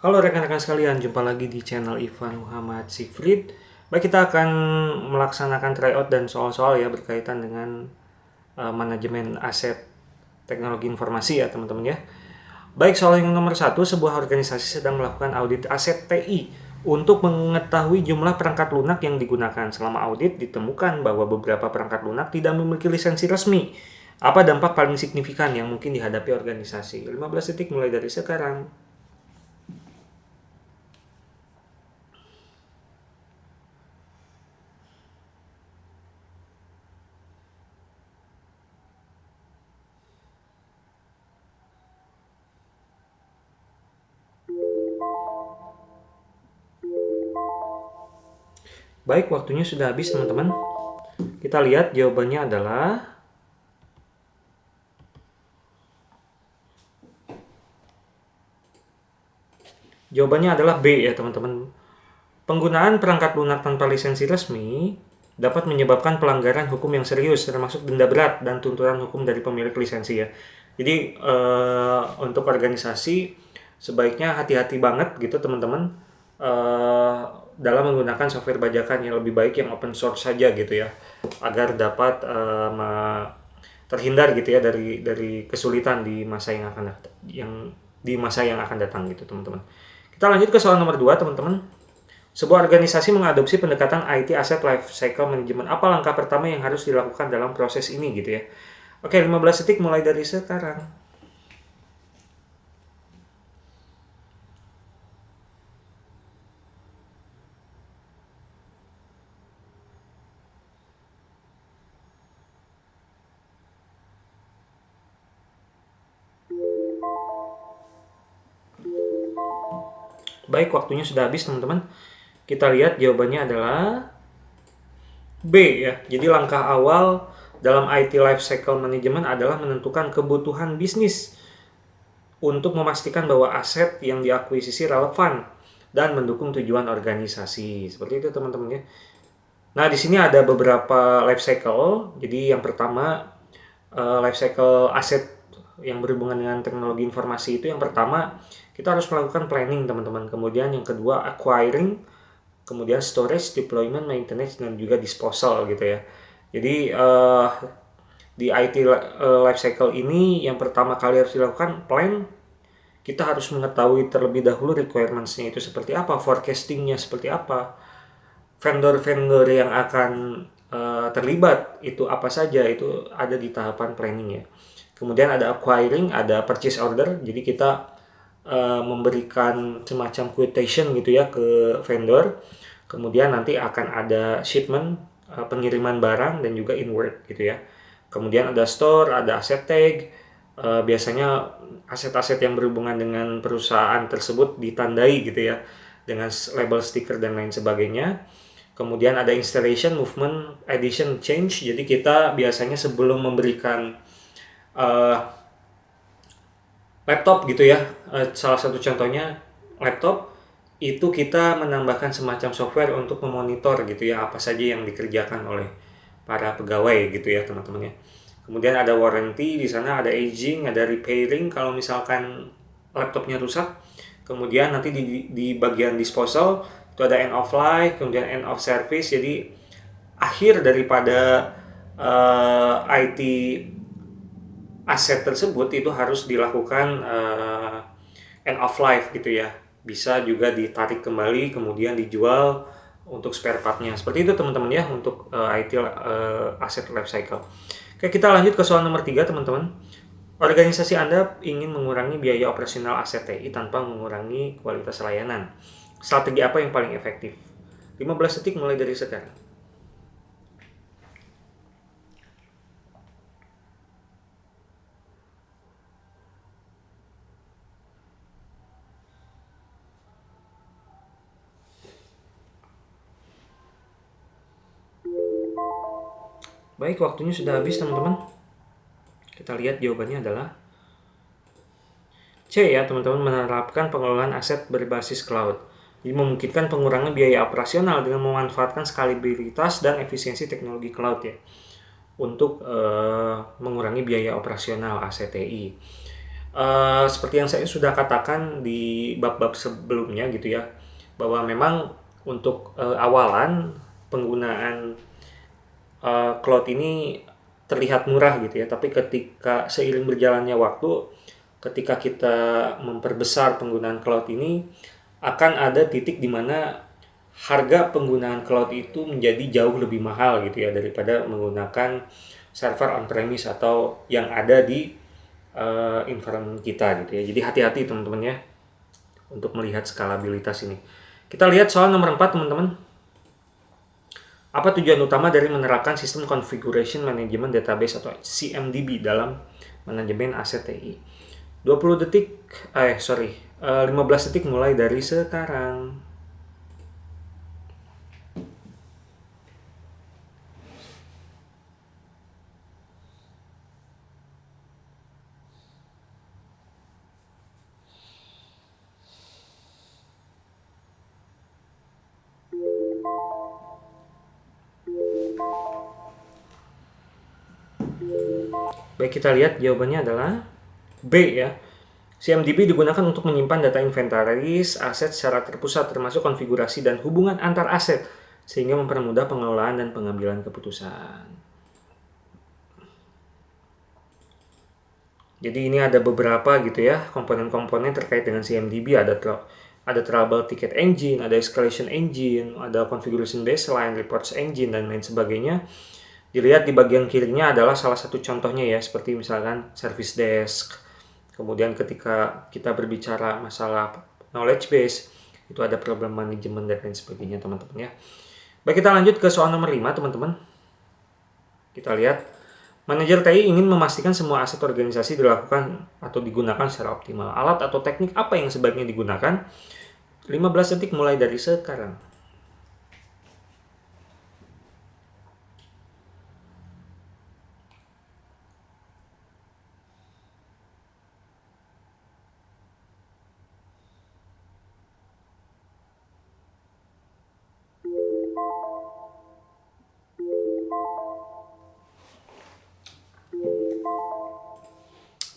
Halo rekan-rekan sekalian, jumpa lagi di channel Ivan Muhammad Sigfrid. Baik, kita akan melaksanakan tryout dan soal-soal ya berkaitan dengan manajemen aset teknologi informasi ya teman-teman ya. Baik, soal yang nomor 1, sebuah organisasi sedang melakukan audit aset TI untuk mengetahui jumlah perangkat lunak yang digunakan. Selama audit ditemukan bahwa beberapa perangkat lunak tidak memiliki lisensi resmi. Apa dampak paling signifikan yang mungkin dihadapi organisasi? 15 detik mulai dari sekarang. Baik, waktunya sudah habis teman-teman. Kita lihat jawabannya adalah B ya teman-teman. Penggunaan perangkat lunak tanpa lisensi resmi dapat menyebabkan pelanggaran hukum yang serius, termasuk denda berat dan tuntutan hukum dari pemilik lisensi ya. Jadi untuk organisasi sebaiknya hati-hati banget gitu teman-teman dalam menggunakan software bajakan yang lebih baik yang open source saja gitu ya, agar dapat terhindar gitu ya dari kesulitan di masa yang akan datang gitu teman-teman. Kita lanjut ke soal nomor 2 teman-teman. Sebuah organisasi mengadopsi pendekatan IT Asset Lifecycle Management. Apa langkah pertama yang harus dilakukan dalam proses ini gitu ya? Oke, 15 detik mulai dari sekarang. Baik, waktunya sudah habis teman-teman. Kita lihat jawabannya adalah B ya. Jadi langkah awal dalam IT Lifecycle Management adalah menentukan kebutuhan bisnis untuk memastikan bahwa aset yang diakuisisi relevan dan mendukung tujuan organisasi. Seperti itu teman-teman ya. Nah, di sini ada beberapa life cycle. Jadi yang pertama life cycle aset yang berhubungan dengan teknologi informasi itu, yang pertama kita harus melakukan planning teman-teman. Kemudian yang kedua acquiring, kemudian storage, deployment, maintenance, dan juga disposal gitu ya. Jadi di IT life cycle ini yang pertama kali harus dilakukan plan. Kita harus mengetahui terlebih dahulu requirements-nya itu seperti apa, forecasting-nya seperti apa, vendor-vendor yang akan terlibat itu apa saja, itu ada di tahapan planning ya. Kemudian ada acquiring, ada purchase order, jadi kita memberikan semacam quotation gitu ya ke vendor. Kemudian nanti akan ada shipment, pengiriman barang, dan juga inward gitu ya. Kemudian ada store, ada asset tag. Biasanya aset-aset yang berhubungan dengan perusahaan tersebut ditandai gitu ya dengan label stiker dan lain sebagainya. Kemudian ada installation, movement, addition, change. Jadi kita biasanya sebelum memberikan laptop gitu ya, salah satu contohnya laptop, itu kita menambahkan semacam software untuk memonitor gitu ya apa saja yang dikerjakan oleh para pegawai gitu ya teman-teman ya. Kemudian ada warranty, di sana ada aging, ada repairing kalau misalkan laptopnya rusak. Kemudian nanti di bagian disposal itu ada end of life, kemudian end of service. Jadi akhir daripada IT aset tersebut itu harus dilakukan end of life gitu ya. Bisa juga ditarik kembali kemudian dijual untuk spare partnya. Seperti itu teman-teman ya untuk IT asset life cycle. Oke, kita lanjut ke soal nomor 3 teman-teman. Organisasi Anda ingin mengurangi biaya operasional aset TI tanpa mengurangi kualitas layanan. Strategi apa yang paling efektif? 15 detik mulai dari sekarang. Baik, waktunya sudah habis teman-teman. Kita lihat jawabannya adalah C ya teman-teman, menerapkan pengelolaan aset berbasis cloud. Jadi memungkinkan pengurangan biaya operasional dengan memanfaatkan skalabilitas dan efisiensi teknologi cloud ya, untuk mengurangi biaya operasional aset TI. Seperti yang saya sudah katakan di bab-bab sebelumnya gitu ya, bahwa memang untuk awalan penggunaan cloud ini terlihat murah gitu ya, tapi ketika seiring berjalannya waktu, ketika kita memperbesar penggunaan cloud ini, akan ada titik di mana harga penggunaan cloud itu menjadi jauh lebih mahal gitu ya daripada menggunakan server on-premise atau yang ada di environment kita gitu ya. Jadi hati-hati teman-teman ya untuk melihat skalabilitas ini. Kita lihat soal nomor 4 teman-teman. Apa tujuan utama dari menerapkan sistem Configuration Management Database atau CMDB dalam manajemen aset TI? 20 detik, 15 detik mulai dari sekarang. Baik, kita lihat jawabannya adalah B ya. CMDB digunakan untuk menyimpan data inventaris aset secara terpusat termasuk konfigurasi dan hubungan antar aset sehingga mempermudah pengelolaan dan pengambilan keputusan. Jadi ini ada beberapa gitu ya komponen-komponen terkait dengan CMDB, ada trouble ticket engine, ada escalation engine, ada configuration baseline, reports engine dan lain sebagainya. Dilihat di bagian kirinya adalah salah satu contohnya ya, seperti misalkan service desk. Kemudian ketika kita berbicara masalah knowledge base, itu ada problem management dan lain sebagainya teman-teman ya. Baik, kita lanjut ke soal nomor 5 teman-teman. Kita lihat, manajer TI ingin memastikan semua aset organisasi dilakukan atau digunakan secara optimal. Alat atau teknik apa yang sebaiknya digunakan? 15 detik mulai dari sekarang.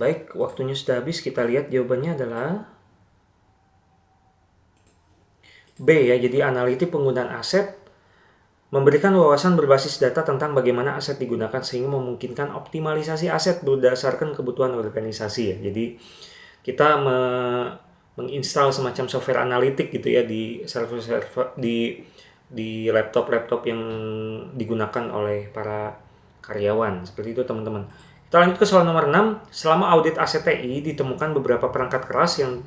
Baik, waktunya sudah habis. Kita lihat jawabannya adalah B ya. Jadi analitik penggunaan aset memberikan wawasan berbasis data tentang bagaimana aset digunakan sehingga memungkinkan optimalisasi aset berdasarkan kebutuhan organisasi ya. Jadi kita menginstal semacam software analitik gitu ya di server-server di laptop-laptop yang digunakan oleh para karyawan. Seperti itu teman-teman. Kita lanjut ke soal nomor 6. Selama audit aset TI ditemukan beberapa perangkat keras yang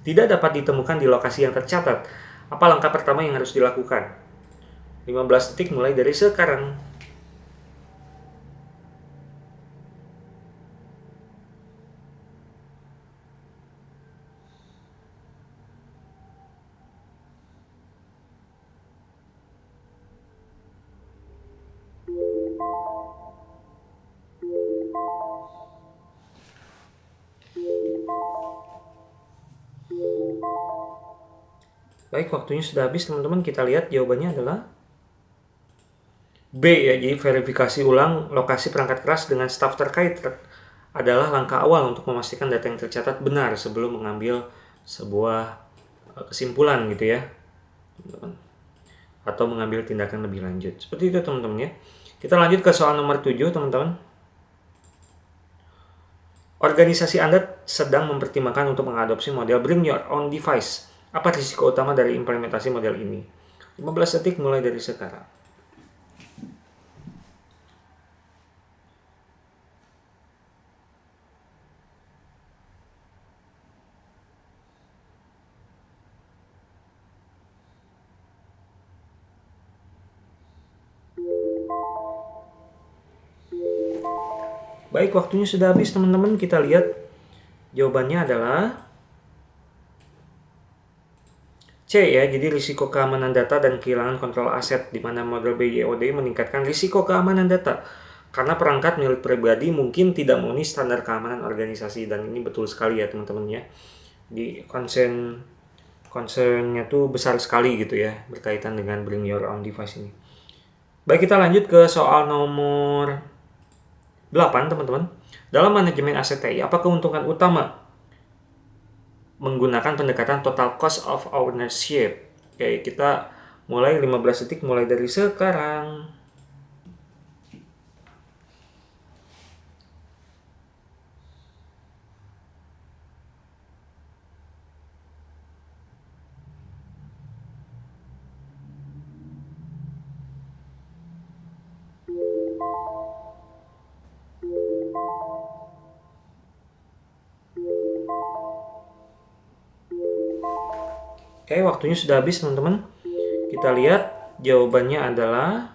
tidak dapat ditemukan di lokasi yang tercatat. Apa langkah pertama yang harus dilakukan? 15 detik mulai dari sekarang. Baik, waktunya sudah habis teman-teman. Kita lihat jawabannya adalah B ya. Jadi verifikasi ulang lokasi perangkat keras dengan staf terkait adalah langkah awal untuk memastikan data yang tercatat benar sebelum mengambil sebuah kesimpulan gitu ya, teman-teman, atau mengambil tindakan lebih lanjut. Seperti itu teman-teman ya. Kita lanjut ke soal nomor 7 teman-teman. Organisasi Anda sedang mempertimbangkan untuk mengadopsi model Bring Your Own Device. Apa risiko utama dari implementasi model ini? 15 detik mulai dari sekarang. Baik, waktunya sudah habis teman-teman. Kita lihat jawabannya adalah C ya. Jadi risiko keamanan data dan kehilangan kontrol aset, di mana model BYOD meningkatkan risiko keamanan data karena perangkat milik pribadi mungkin tidak memenuhi standar keamanan organisasi, dan ini betul sekali ya teman-teman ya. Di concernnya tuh besar sekali gitu ya berkaitan dengan Bring Your Own Device ini. Baik, kita lanjut ke soal nomor 8 teman-teman. Dalam manajemen aset TI, apa keuntungan utama menggunakan pendekatan total cost of ownership. Oke, kita mulai 15 detik mulai dari sekarang. Oke, waktunya sudah habis teman-teman. Kita lihat jawabannya adalah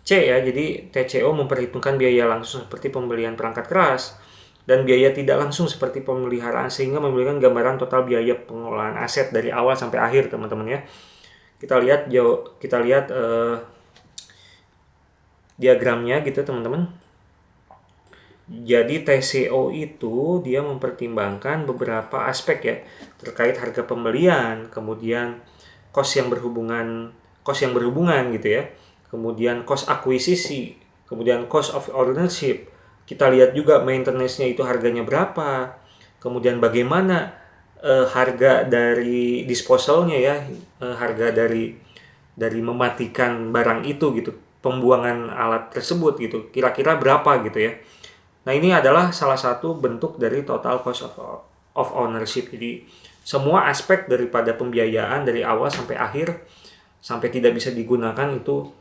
C ya. Jadi TCO memperhitungkan biaya langsung seperti pembelian perangkat keras dan biaya tidak langsung seperti pemeliharaan sehingga memberikan gambaran total biaya pengelolaan aset dari awal sampai akhir teman-teman ya. Kita lihat diagramnya gitu teman-teman. Jadi TCO itu dia mempertimbangkan beberapa aspek ya terkait harga pembelian, kemudian cost yang berhubungan gitu ya, kemudian cost akuisisi, kemudian cost of ownership. Kita lihat juga maintenance-nya itu harganya berapa, kemudian bagaimana harga dari disposalnya ya, harga dari mematikan barang itu gitu, pembuangan alat tersebut gitu, kira-kira berapa gitu ya. Nah, ini adalah salah satu bentuk dari total cost of ownership. Jadi, semua aspek daripada pembiayaan dari awal sampai akhir, sampai tidak bisa digunakan itu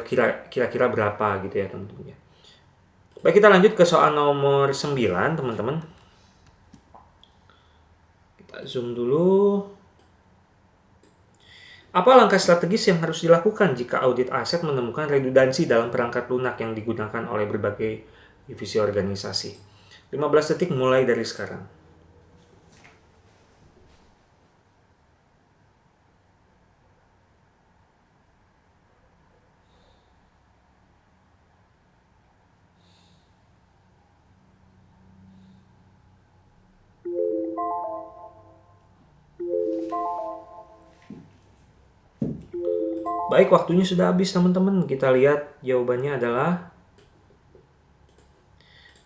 kira-kira berapa gitu ya teman-teman. Baik, kita lanjut ke soal nomor 9 teman-teman. Kita zoom dulu. Apa langkah strategis yang harus dilakukan jika audit aset menemukan redundansi dalam perangkat lunak yang digunakan oleh berbagai divisi organisasi? 15 detik mulai dari sekarang. Baik, waktunya sudah habis teman-teman. Kita lihat jawabannya adalah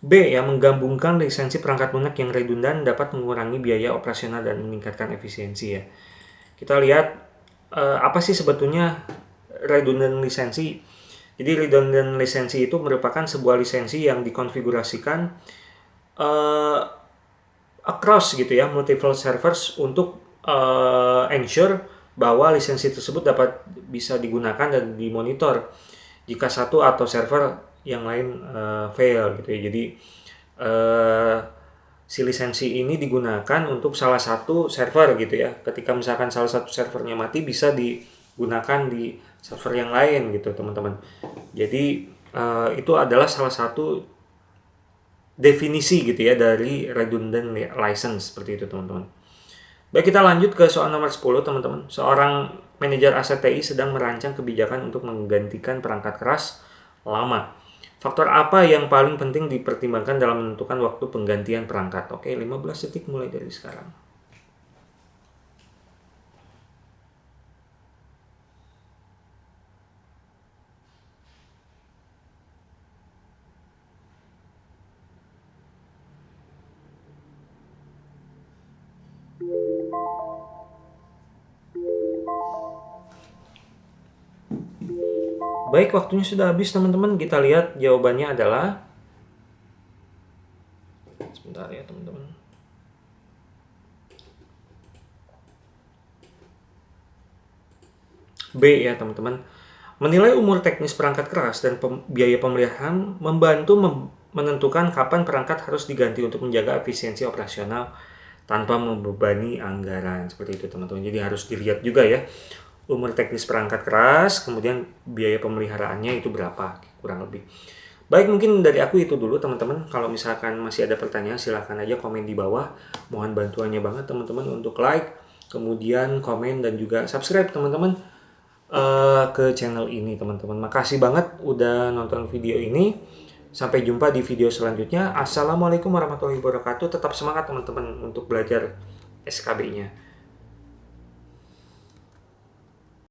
B ya, menggabungkan lisensi perangkat lunak yang redundan dapat mengurangi biaya operasional dan meningkatkan efisiensi ya. Kita lihat apa sih sebetulnya redundant lisensi. Jadi redundant lisensi itu merupakan sebuah lisensi yang dikonfigurasikan across gitu ya, multiple servers untuk ensure bahwa lisensi tersebut dapat bisa digunakan dan dimonitor jika satu atau server yang lain fail gitu ya. Jadi si lisensi ini digunakan untuk salah satu server gitu ya. Ketika misalkan salah satu servernya mati, bisa digunakan di server yang lain gitu teman-teman. Jadi itu adalah salah satu definisi gitu ya dari redundant license seperti itu teman-teman. Baik, kita lanjut ke soal nomor 10 teman-teman. Seorang manajer aset TI sedang merancang kebijakan untuk menggantikan perangkat keras lama. Faktor apa yang paling penting dipertimbangkan dalam menentukan waktu penggantian perangkat? Oke, 15 detik mulai dari sekarang. Baik, waktunya sudah habis teman-teman. Kita lihat jawabannya adalah, sebentar ya teman-teman. B ya teman-teman. Menilai umur teknis perangkat keras dan biaya pemeliharaan membantu menentukan kapan perangkat harus diganti untuk menjaga efisiensi operasional tanpa membebani anggaran. Seperti itu teman-teman. Jadi harus dilihat juga ya umur teknis perangkat keras, kemudian biaya pemeliharaannya itu berapa kurang lebih. Baik, mungkin dari aku itu dulu teman-teman. Kalau misalkan masih ada pertanyaan silahkan aja komen di bawah. Mohon bantuannya banget teman-teman untuk like, kemudian komen dan juga subscribe teman-teman ke channel ini teman-teman. Makasih banget udah nonton video ini. Sampai jumpa di video selanjutnya. Assalamualaikum warahmatullahi wabarakatuh. Tetap semangat teman-teman untuk belajar SKB-nya.